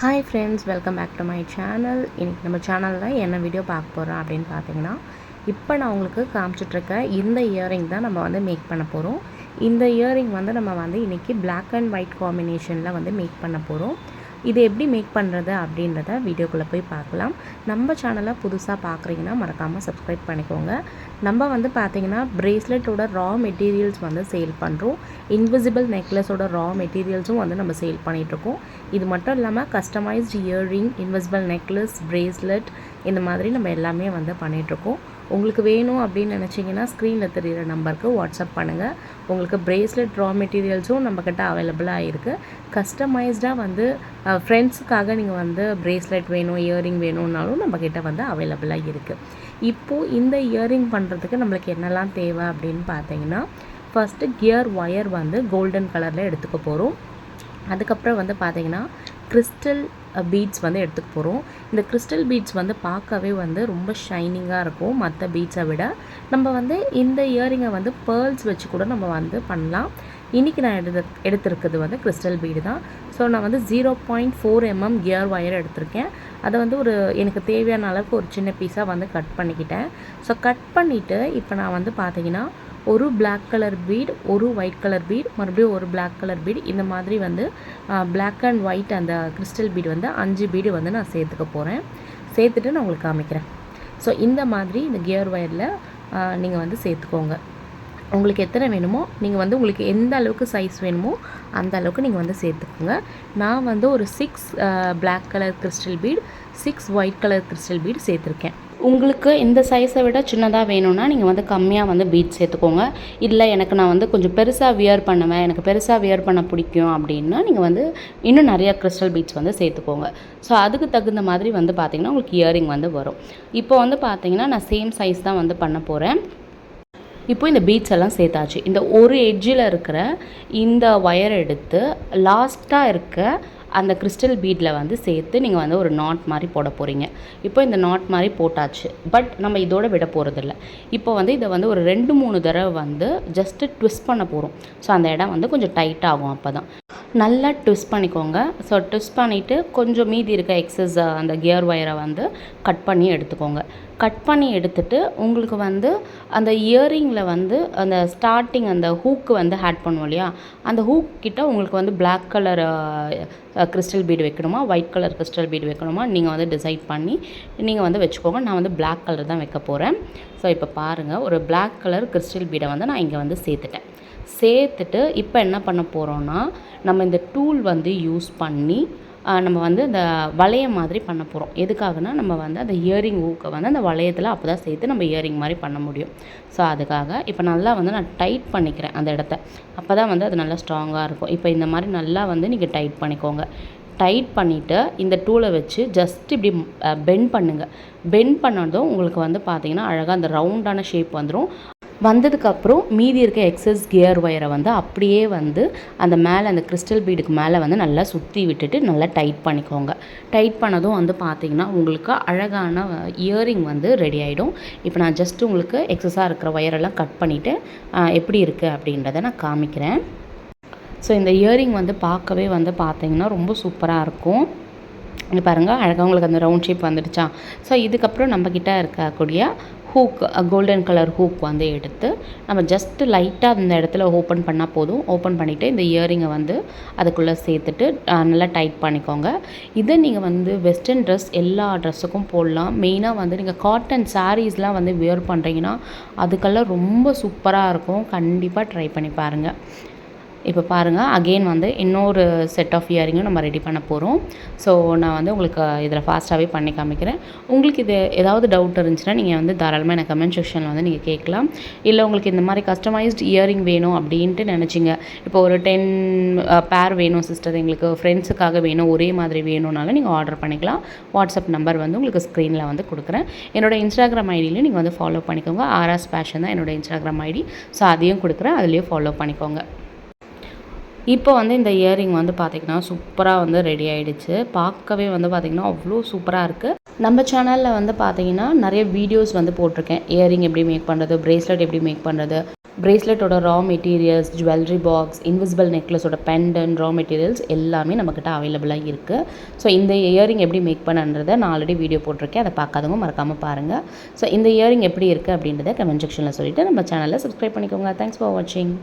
Hi friends, welcome back to my channel. இன்னைக்கு நம்ம சேனலில் என்ன வீடியோ பார்க்க போகிறோம் அப்படின்னு பார்த்தீங்கன்னா, இப்போ நான் உங்களுக்கு காமிச்சிட்ருக்க இந்த இயரிங் தான் நம்ம வந்து மேக் பண்ண போகிறோம். இந்த இயரிங் வந்து நம்ம வந்து இன்றைக்கி பிளாக் அண்ட் ஒயிட் காம்பினேஷனில் வந்து மேக் பண்ண போகிறோம். இது எப்படி மேக் பண்ணுறது அப்படின்றத வீடியோக்குள்ளே போய் பார்க்கலாம். நம்ம சேனலை புதுசாக பார்க்குறீங்கன்னா மறக்காமல் சப்ஸ்கிரைப் பண்ணிக்கோங்க. நம்ம வந்து பார்த்திங்கன்னா ப்ரேஸ்லெட்டோட ரா மெட்டீரியல்ஸ் வந்து சேல் பண்ணுறோம். இன்விசிபிள் நெக்லஸோட ரா மெட்டீரியல்ஸும் வந்து நம்ம சேல் பண்ணிகிட்ருக்கோம். இது மட்டும் இல்லாமல் customised earring, invisible necklace, bracelet இந்த மாதிரி நம்ம எல்லாமே வந்து பண்ணிகிட்ருக்கோம். உங்களுக்கு வேணும் அப்படின்னு நினச்சிங்கன்னா ஸ்க்ரீனில் தெரிகிற நம்பருக்கு வாட்ஸ்அப் பண்ணுங்கள். உங்களுக்கு ப்ரேஸ்லெட் ரா மெட்டீரியல்ஸும் நம்மக்கிட்ட அவைலபிளாக இருக்குது. கஸ்டமைஸ்டாக வந்து ஃப்ரெண்ட்ஸுக்காக நீங்கள் வந்து ப்ரேஸ்லெட் வேணும், இயரிங் வேணும்னாலும் நம்மக்கிட்ட வந்து அவைலபிளாக இருக்குது. இப்போது இந்த இயரிங் பண்ணுறதுக்கு நம்மளுக்கு என்னெல்லாம் தேவை அப்படின்னு பார்த்தீங்கன்னா, ஃபஸ்ட்டு கியர் ஒயர் வந்து கோல்டன் கலரில் எடுத்துக்க போகிறோம். அதுக்கப்புறம் வந்து பார்த்திங்கன்னா கிறிஸ்டல் பீட்ஸ் வந்து எடுத்துக்க போகிறோம். இந்த கிறிஸ்டல் பீட்ஸ் வந்து பார்க்கவே வந்து ரொம்ப ஷைனிங்காக இருக்கும் மற்ற பீட்ஸை விட. நம்ம வந்து இந்த இயரிங்கை வந்து பேர்ல்ஸ் வச்சு கூட நம்ம வந்து பண்ணலாம். இன்றைக்கி நான் எடுத்திருக்கிறது வந்து கிறிஸ்டல் பீடு தான். ஸோ நான் வந்து 0.4 mm கியர் ஒயர் எடுத்திருக்கேன். அதை வந்து எனக்கு தேவையான அளவுக்கு ஒரு சின்ன பீஸாக வந்து கட் பண்ணிக்கிட்டேன். ஸோ கட் பண்ணிவிட்டு இப்போ நான் வந்து பார்த்திங்கன்னா ஒரு பிளாக் கலர் பீட், ஒரு ஒயிட் கலர் பீட், மறுபடியும் ஒரு பிளாக் கலர் பீட், இந்த மாதிரி வந்து பிளாக் அண்ட் ஒயிட் அந்த கிறிஸ்டல் பீடு வந்து 5 பீடு வந்து நான் சேர்த்துக்க போகிறேன். சேர்த்துட்டு நான் உங்களுக்கு காமிக்கிறேன். ஸோ இந்த மாதிரி இந்த கியர் ஒயரில் நீங்கள் வந்து சேர்த்துக்கோங்க. உங்களுக்கு எத்தனை வேணுமோ நீங்கள் வந்து உங்களுக்கு எந்த அளவுக்கு சைஸ் வேணுமோ அந்த அளவுக்கு நீங்கள் வந்து சேர்த்துக்கோங்க. நான் வந்து ஒரு 6 black colour crystal bead, 6 white colour crystal bead சேர்த்துருக்கேன். உங்களுக்கு இந்த சைஸை விட சின்னதாக வேணும்னா நீங்கள் வந்து கம்மியாக வந்து பீட் சேர்த்துக்கோங்க. இல்லை நான் வந்து கொஞ்சம் பெருசாக வியர் பண்ணுவேன், எனக்கு பெருசாக வியர் பண்ண பிடிக்கும் அப்படின்னா நீங்கள் வந்து இன்னும் நிறையா கிறிஸ்டல் பீட்ஸ் வந்து சேர்த்துக்கோங்க. ஸோ அதுக்கு தகுந்த மாதிரி வந்து பார்த்திங்கன்னா உங்களுக்கு இயரிங் வந்து வரும். இப்போ வந்து பார்த்திங்கன்னா நான் சேம் சைஸ் தான் வந்து பண்ண போகிறேன். இப்போ இந்த பீட்ஸ் எல்லாம் சேர்த்தாச்சு. இந்த ஒரு எட்ஜில் இருக்கிற இந்த ஒயர் எடுத்து லாஸ்ட்டாக இருக்க அந்த கிறிஸ்டல் பீடில் வந்து சேர்த்து நீங்கள் வந்து ஒரு நாட் மாதிரி போட போகிறீங்க. இப்போ இந்த நாட் மாதிரி போட்டாச்சு. பட் நம்ம இதோட விட போகிறதில்ல. இப்போ வந்து இதை வந்து ஒரு 2-3 தடவை வந்து ஜஸ்ட்டு ட்விஸ்ட் பண்ண போகிறோம். ஸோ அந்த இடம் வந்து கொஞ்சம் டைட் ஆகும். அப்போ தான் நல்லா ட்விஸ்ட் பண்ணிக்கோங்க. ஸோ ட்விஸ்ட் பண்ணிவிட்டு கொஞ்சம் மீதி இருக்க எக்ஸஸ் அந்த கியர் ஒயரை வந்து கட் பண்ணி எடுத்துக்கோங்க. கட் பண்ணி எடுத்துகிட்டு உங்களுக்கு வந்து அந்த இயரிங்கில் வந்து அந்த ஸ்டார்டிங் அந்த ஹூக்கு வந்து ஆட் பண்ணுவோம் இல்லையா, அந்த ஹூக் கிட்ட உங்களுக்கு வந்து பிளாக் கலர் கிறிஸ்டல் பீடு வைக்கணுமா, ஒயிட் கலர் கிறிஸ்டல் பீடு வைக்கணுமா, நீங்கள் வந்து டிசைட் பண்ணி நீங்கள் வந்து வச்சுக்கோங்க. நான் வந்து பிளாக் கலர் தான் வைக்க போகிறேன். ஸோ இப்போ பாருங்கள், ஒரு பிளாக் கலர் கிறிஸ்டல் பீடை வந்து நான் இங்கே வந்து சேர்த்துட்டு இப்போ என்ன பண்ண போகிறோன்னா, நம்ம இந்த டூல் வந்து யூஸ் பண்ணி நம்ம வந்து இந்த வளையம் மாதிரி பண்ண போகிறோம். எதுக்காகனா நம்ம வந்து அந்த இயரிங் ஊக்கை வந்து அந்த வளையத்தில் அப்போ தான் சேர்த்து நம்ம இயரிங் மாதிரி பண்ண முடியும். ஸோ அதுக்காக இப்போ நல்லா வந்து நான் டைட் பண்ணிக்கிறேன் அந்த இடத்த. அப்போ தான் வந்து அது நல்லா ஸ்ட்ராங்காக இருக்கும். இப்போ இந்த மாதிரி நல்லா வந்து நீங்கள் டைட் பண்ணிக்கோங்க. டைட் பண்ணிவிட்டு இந்த டூலை வச்சு ஜஸ்ட் இப்படி பெண்ட் பண்ணுங்கள். பெண்ட் பண்ணதும் உங்களுக்கு வந்து பார்த்திங்கன்னா அழகாக அந்த ரவுண்டான ஷேப் வந்துடும். வந்ததுக்கப்புறம் மீதி இருக்க எக்ஸஸ் கியர் ஒயரை வந்து அப்படியே வந்து அந்த மேலே அந்த கிறிஸ்டல் பீடுக்கு மேலே வந்து நல்லா சுற்றி விட்டுட்டு நல்லா டைட் பண்ணிக்கோங்க. டைட் பண்ணதும் வந்து பார்த்திங்கன்னா உங்களுக்கு அழகான இயரிங் வந்து ரெடி ஆகிடும். இப்போ நான் ஜஸ்ட்டு உங்களுக்கு எக்ஸஸாக இருக்கிற ஒயரெல்லாம் கட் பண்ணிவிட்டு எப்படி இருக்குது அப்படின்றத நான் காமிக்கிறேன். ஸோ இந்த இயரிங் வந்து பார்க்கவே வந்து பார்த்திங்கன்னா ரொம்ப சூப்பராக இருக்கும். இங்கே பாருங்கள், அழகாக உங்களுக்கு அந்த ரவுண்ட் ஷேப் வந்துடுச்சா. ஸோ இதுக்கப்புறம் நம்மக்கிட்ட இருக்கக்கூடிய ஹூக், கோல்டன் கலர் ஹூக் வந்து எடுத்து நம்ம ஜஸ்ட்டு லைட்டாக அந்த இடத்துல ஓப்பன் பண்ணால் போதும். ஓப்பன் பண்ணிவிட்டு இந்த இயரிங்கை வந்து அதுக்குள்ளே சேர்த்துட்டு நல்லா டைட் பண்ணிக்கோங்க. இதை நீங்கள் வந்து வெஸ்டர்ன் ட்ரெஸ் எல்லா ட்ரெஸ்ஸுக்கும் போடலாம். மெயினாக வந்து நீங்கள் காட்டன் சாரீஸ்லாம் வந்து வியர் பண்ணுறீங்கன்னா அதுக்கெல்லாம் ரொம்ப சூப்பராக இருக்கும். கண்டிப்பாக ட்ரை பண்ணி பாருங்கள். இப்போ பாருங்கள், அகெயின் வந்து இன்னொரு செட் ஆஃப் இயரிங்கும் நம்ம ரெடி பண்ண போகிறோம். ஸோ நான் வந்து உங்களுக்கு இதில் ஃபாஸ்ட்டாகவே பண்ணி காமிக்கிறேன். உங்களுக்கு இது ஏதாவது டவுட் இருந்துச்சுன்னா நீங்கள் வந்து தாராளமாக எனக்கு கமெண்ட் செக்ஷனில் வந்து நீங்கள் கேட்கலாம். இல்லை உங்களுக்கு இந்த மாதிரி கஸ்டமைஸ்டு இயரிங் வேணும் அப்படின்ட்டு நினச்சிங்க, இப்போ ஒரு 10 பேர் வேணும் சிஸ்டர், எங்களுக்கு ஃப்ரெண்ட்ஸுக்காக வேணும், ஒரே மாதிரி வேணும்னாலும் நீங்கள் ஆர்டர் பண்ணிக்கலாம். வாட்ஸ்அப் நம்பர் வந்து உங்களுக்கு ஸ்க்ரீனில் வந்து கொடுக்குறேன். என்னோடய இன்ஸ்டாகிராம் ஐடியிலையும் நீங்கள் வந்து ஃபாலோ பண்ணிக்கோங்க. ஆர்ஆஸ் ஃபேஷன் தான் என்னோடய இன்ஸ்டாகிராம் ஐடி. ஸோ அதையும் கொடுக்குறேன், அதுலேயும் ஃபாலோ பண்ணிக்கோங்க. இப்போ வந்து இந்த இயரிங் வந்து பார்த்திங்கன்னா சூப்பராக வந்து ரெடி ஆகிடுச்சு. பார்க்கவே வந்து பார்த்திங்கன்னா அவ்வளோ சூப்பராக இருக்குது. நம்ம சேனலில் வந்து பார்த்திங்கன்னா நிறைய வீடியோஸ் வந்து போட்டிருக்கேன். இயரிங் எப்படி மேக் பண்ணுறது, ப்ரேஸ்லெட் எப்படி மேக் பண்ணுறது, பிரேஸ்லெட்டோட raw materials, jewellery box, invisible நெக்லஸோட பெண்டன், ரா மெட்டீரியல்ஸ் எல்லாமே நம்மக்கிட்ட அவைலபிளாக இருக்குது. ஸோ இந்த இயரிங் எப்படி மேக் பண்ணன்றதை நான் ஆல்ரெடி வீடியோ போட்டிருக்கேன். அதை பார்க்காதவங்க மறக்காமல் பாருங்கள். ஸோ இந்த இயரிங் எப்படி இருக்குது அப்படின்றத கமெண்ட் செக்ஷனில் சொல்லிவிட்டு நம்ம சேனலை சப்ஸ்கிரைப் பண்ணிக்கோங்க. தேங்க்ஸ் ஃபார் வாட்சிங்.